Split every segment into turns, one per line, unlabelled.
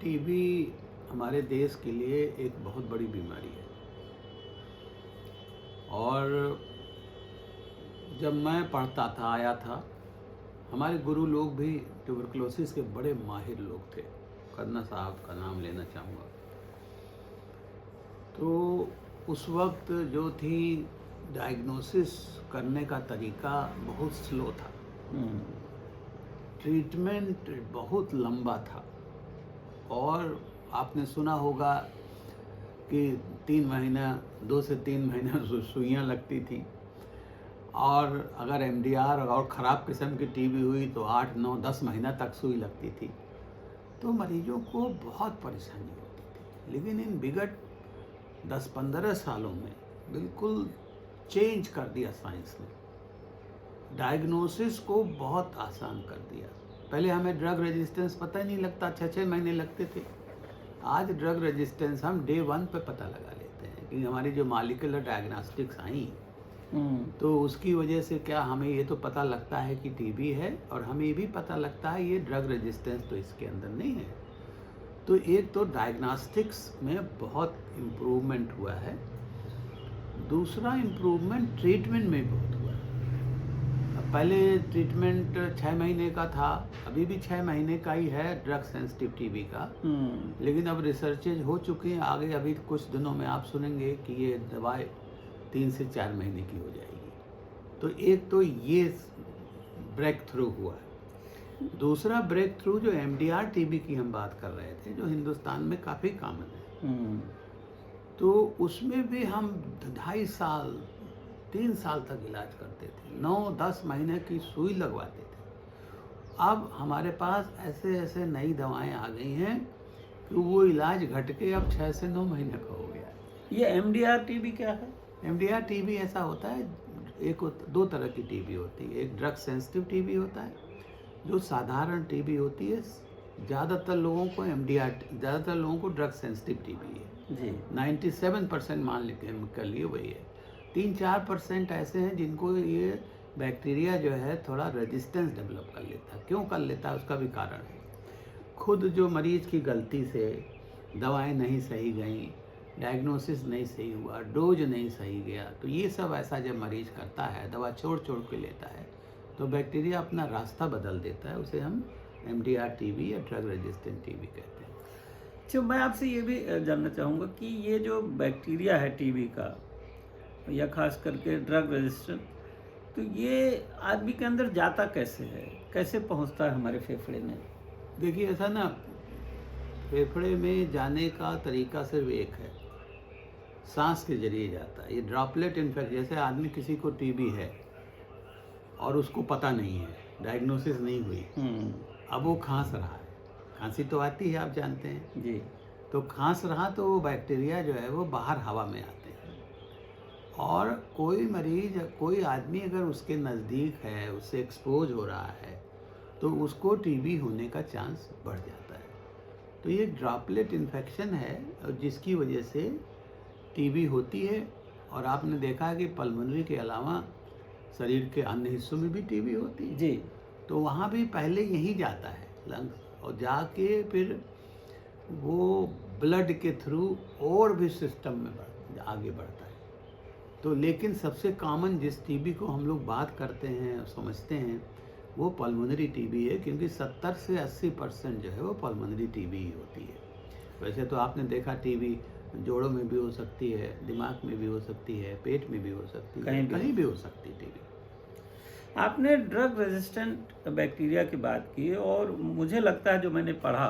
TB हमारे देश के लिए एक बहुत बड़ी बीमारी है। और जब मैं पढ़ता था आया था, हमारे गुरु लोग भी ट्यूबरकुलोसिस के बड़े माहिर लोग थे। खन्ना साहब का नाम लेना चाहूँगा। तो उस वक्त जो थी डायग्नोसिस करने का तरीका बहुत स्लो था। ट्रीटमेंट बहुत लंबा था। और आपने सुना होगा कि 3 महीना 2 से 3 महीना सुइयाँ लगती थी। और अगर एमडीआर और ख़राब किस्म की टीबी हुई तो 8, 9, 10 महीना तक सुई लगती थी। तो मरीजों को बहुत परेशानी होती थी। लेकिन इन विगत 10-15 सालों में बिल्कुल चेंज कर दिया साइंस ने। डायग्नोसिस को बहुत आसान कर दिया। पहले हमें ड्रग रेजिस्टेंस पता ही नहीं लगता, 6-6 महीने लगते थे। आज ड्रग रेजिस्टेंस हम डे 1 पे पता लगा लेते हैं कि हमारी जो मॉलिक्यूलर डायग्नोस्टिक्स आई तो उसकी वजह से क्या हमें ये तो पता लगता है कि टीबी है, और हमें ये भी पता लगता है ये ड्रग रेजिस्टेंस तो इसके अंदर नहीं है। तो एक तो डायग्नोस्टिक्स में बहुत इम्प्रूवमेंट हुआ है। दूसरा इम्प्रूवमेंट ट्रीटमेंट में बहुत हुआ है। पहले ट्रीटमेंट 6 महीने का था, अभी भी 6 महीने का ही है ड्रग सेंसिटिव टीबी का। लेकिन अब रिसर्चेज हो चुकी हैं आगे। अभी कुछ दिनों में आप सुनेंगे कि ये दवाई 3 से 4 महीने की हो जाएगी। तो एक तो ये ब्रेक थ्रू हुआ है। दूसरा ब्रेक थ्रू जो एमडीआर टीबी की हम बात कर रहे थे, जो हिंदुस्तान में काफ़ी कॉमन है, तो उसमें भी हम 2.5 साल 3 साल तक इलाज करते थे। 9-10 महीने की सुई लगवाते थे। अब हमारे पास ऐसे ऐसे नई दवाएं आ गई हैं कि वो इलाज घट के अब 6 से 9 महीने का हो गया है।
ये एमडीआर टीबी क्या है?
एमडीआर टीबी ऐसा होता है, दो तरह की टीबी होती है। एक ड्रग सेंसिटिव टीबी होता है, जो साधारण टीबी होती है। ज़्यादातर लोगों को ज़्यादातर लोगों को ड्रग सेंसिटिव टीबी है
जी।
97% मान कर लिए वही है। 3-4% ऐसे हैं जिनको ये बैक्टीरिया जो है थोड़ा रेजिस्टेंस डेवलप कर लेता है। क्यों कर लेता है उसका भी कारण है। खुद जो मरीज की गलती से दवाएं नहीं सही गई, डायग्नोसिस नहीं सही हुआ, डोज नहीं सही गया, तो ये सब ऐसा जब मरीज करता है, दवा छोड़ छोड़ के लेता है, तो बैक्टीरिया अपना रास्ता बदल देता है। उसे हम एमडीआर टीबी या ड्रग रेजिस्टेंट टीबी कहते हैं।
तो मैं आपसे ये भी जानना चाहूँगा कि ये जो बैक्टीरिया है टीबी का, या खास करके ड्रग रेजिस्टेंट, तो ये आदमी के अंदर जाता कैसे है, कैसे पहुँचता है हमारे फेफड़े में?
देखिए ऐसा ना, फेफड़े में जाने का तरीका सिर्फ एक है, सांस के जरिए जाता है। ये ड्रॉपलेट इन्फेक्शन, जैसे आदमी किसी को टीबी है और उसको पता नहीं है, डायग्नोसिस नहीं हुई, अब वो खांस रहा है, खांसी तो आती है आप जानते हैं
जी।
तो खांस रहा तो वो बैक्टीरिया जो है वो बाहर हवा में आते हैं। और कोई मरीज, कोई आदमी अगर उसके नज़दीक है, उससे एक्सपोज हो रहा है, तो उसको टीबी होने का चांस बढ़ जाता है। तो ये ड्रॉपलेट इन्फेक्शन है और जिसकी वजह से टीबी होती है। और आपने देखा है कि पल्मोनरी के अलावा शरीर के अन्य हिस्सों में भी टीबी होती है।
जी।
तो वहाँ भी पहले यही जाता है लंग्स, और जाके फिर वो ब्लड के थ्रू और भी सिस्टम में आगे बढ़ता है। तो लेकिन सबसे कॉमन जिस टीबी को हम लोग बात करते हैं और समझते हैं वो पल्मोनरी टीबी है, क्योंकि 70 से 80% जो है वो पल्मोनरी टीबी ही होती है। वैसे तो आपने देखा टीबी जोड़ों में भी हो सकती है, दिमाग में भी हो सकती है, पेट में भी हो सकती है, कहीं भी हो सकती है टीबी।
आपने ड्रग रेजिस्टेंट बैक्टीरिया की बात की, और मुझे लगता है, जो मैंने पढ़ा,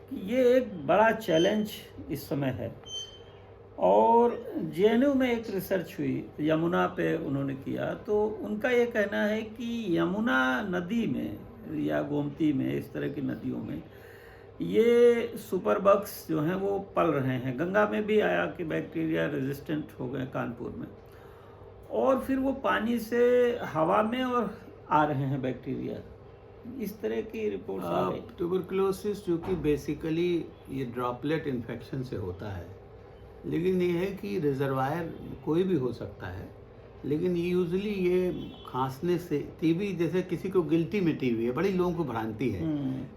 कि ये एक बड़ा चैलेंज इस समय है। और जेएनयू में एक रिसर्च हुई, यमुना पे उन्होंने किया, तो उनका ये कहना है कि यमुना नदी में या गोमती में, इस तरह की नदियों में ये सुपर बग्स जो हैं वो पल रहे हैं। गंगा में भी आया कि बैक्टीरिया रेजिस्टेंट हो गए कानपुर में, और फिर वो पानी से हवा में और आ रहे हैं बैक्टीरिया। इस तरह की रिपोर्ट्स आ रही।
ट्यूबरकुलोसिस जो कि बेसिकली ये ड्रॉपलेट इन्फेक्शन से होता है, लेकिन ये है कि रिजर्वायर कोई भी हो सकता है। लेकिन यूजुअली ये खांसने से, टीबी जैसे किसी को गिल्टी में टीबी है, बड़ी लोगों को भ्रांति है,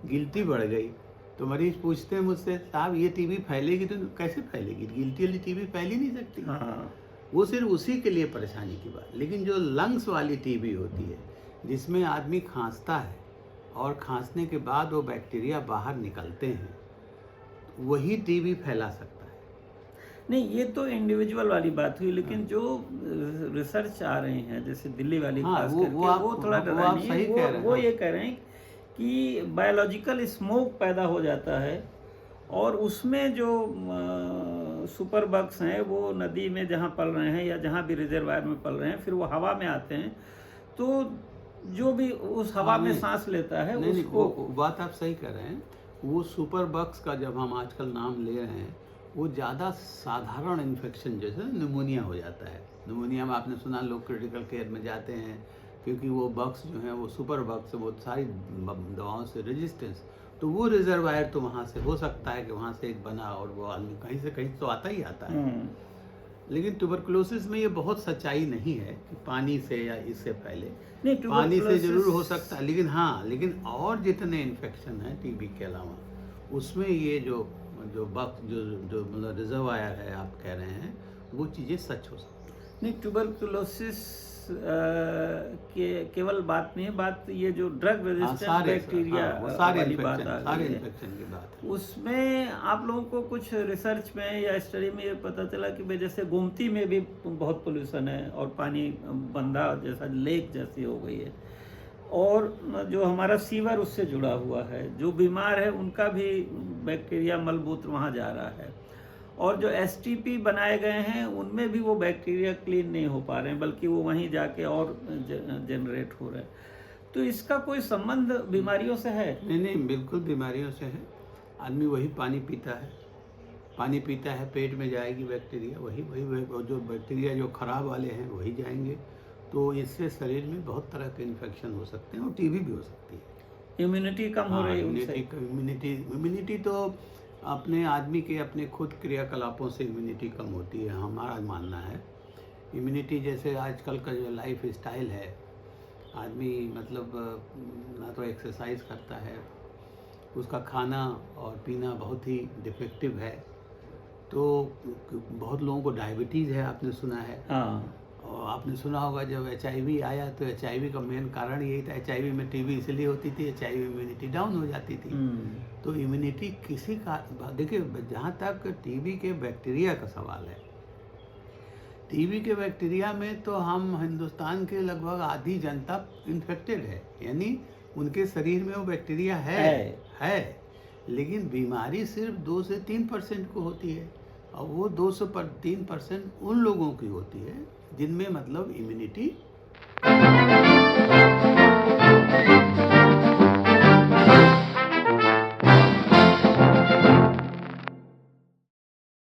गिल्टी बढ़ गई तो मरीज पूछते हैं मुझसे, साहब ये टीबी फैलेगी तो कैसे फैलेगी? गिल्टी वाली टीबी फैल ही नहीं सकती।
हाँ।
वो सिर्फ उसी के लिए परेशानी की बात। लेकिन जो लंग्स वाली टीबी होती है, जिसमें आदमी खांसता है और खांसने के बाद वो बैक्टीरिया बाहर निकलते हैं, वही टीबी फैला सकता है।
नहीं, ये तो इंडिविजुअल वाली बात हुई, लेकिन जो रिसर्च आ रहे हैं जैसे दिल्ली वाली
हाँ,
खास
वो
करके,
आप-
वो थोड़ा
वो आप
डरानी
सही
है।
कह रहे हैं।
वो ये कह रहे हैं कि बायोलॉजिकल स्मोक पैदा हो जाता है और उसमें जो सुपर बग्स हैं वो नदी में जहाँ पल रहे हैं या जहाँ भी रिजर्वायर में पल रहे हैं, फिर वो हवा में आते हैं, तो जो भी उस हवा
हाँ,
में
नहीं।
सांस लेता है
नहीं,
उसको
वो बात आप सही कर रहे हैं। वो सुपर बग्स का जब हम आजकल नाम ले रहे हैं, वो ज़्यादा साधारण इन्फेक्शन जैसे निमोनिया हो जाता है। निमोनिया में आपने सुना लोग क्रिटिकल केयर में जाते हैं, क्योंकि वो बग्स जो हैं वो सुपर बग्स, वो सारी दवाओं से रेजिस्टेंस, तो वो रिजर्वायर तो वहाँ से हो सकता है कि वहाँ से एक बना और वो आदमी कहीं से कहीं तो आता ही आता है। लेकिन ट्यूबरकुलोसिस में ये बहुत सच्चाई नहीं है कि पानी से या इससे फैले।
नहीं,
पानी से
tuberculosis-
जरूर हो सकता है, लेकिन हाँ, लेकिन और जितने इन्फेक्शन हैं टीबी के अलावा, उसमें ये जो जो बग जो मतलब रिजर्वायर है आप कह रहे हैं, वो चीज़ें सच हो सकती हैं।
नहीं, ट्यूबरकुलोसिस केवल बात नहीं है, बात ये जो ड्रग रेजिस्टेंट बैक्टीरिया
वो सारे
वाली बात
इन्फेक्शन,
आ
सारे
गई है।
इन्फेक्शन की बात है।
उसमें आप लोगों को कुछ रिसर्च में या स्टडी में ये पता चला कि भाई जैसे गोमती में भी बहुत पोल्यूशन है और पानी बंदा जैसा लेक जैसी हो गई है, और जो हमारा सीवर उससे जुड़ा हुआ है, जो बीमार है उनका भी बैक्टीरिया मलमूत्र वहाँ जा रहा है, और जो एसटीपी बनाए गए हैं उनमें भी वो बैक्टीरिया क्लीन नहीं हो पा रहे हैं, बल्कि वो वहीं जाके और जनरेट हो रहे हैं। तो इसका कोई संबंध बीमारियों से है?
नहीं नहीं, बिल्कुल बीमारियों से है। आदमी वही पानी पीता है, पेट में जाएगी बैक्टीरिया, वही जो बैक्टीरिया जो खराब वाले हैं वही जाएंगे, तो इससे शरीर में बहुत तरह के इन्फेक्शन हो सकते हैं और टीबी भी हो सकती है।
इम्यूनिटी कम हो रही है उनसे।
इम्यूनिटी तो अपने आदमी के अपने खुद क्रियाकलापों से इम्यूनिटी कम होती है, हमारा मानना है। इम्यूनिटी जैसे आजकल का जो लाइफ स्टाइल है, आदमी मतलब ना तो एक्सरसाइज करता है, उसका खाना और पीना बहुत ही डिफेक्टिव है, तो बहुत लोगों को डायबिटीज़ है, आपने सुना है।
हाँ,
और आपने सुना होगा जब HIV आया तो HIV का मेन कारण यही था। HIV में टीबी इसलिए होती थी, HIV इम्यूनिटी डाउन हो जाती थी। तो इम्यूनिटी किसी का, देखिए जहाँ तक टीबी के बैक्टीरिया का सवाल है, टीबी के बैक्टीरिया में तो हम हिंदुस्तान के लगभग आधी जनता इन्फेक्टेड है, यानी उनके शरीर में वो बैक्टीरिया है। लेकिन बीमारी सिर्फ 2 से 3% को होती है, और वो 2 से 3% उन लोगों की होती है जिनमें मतलब इम्यूनिटी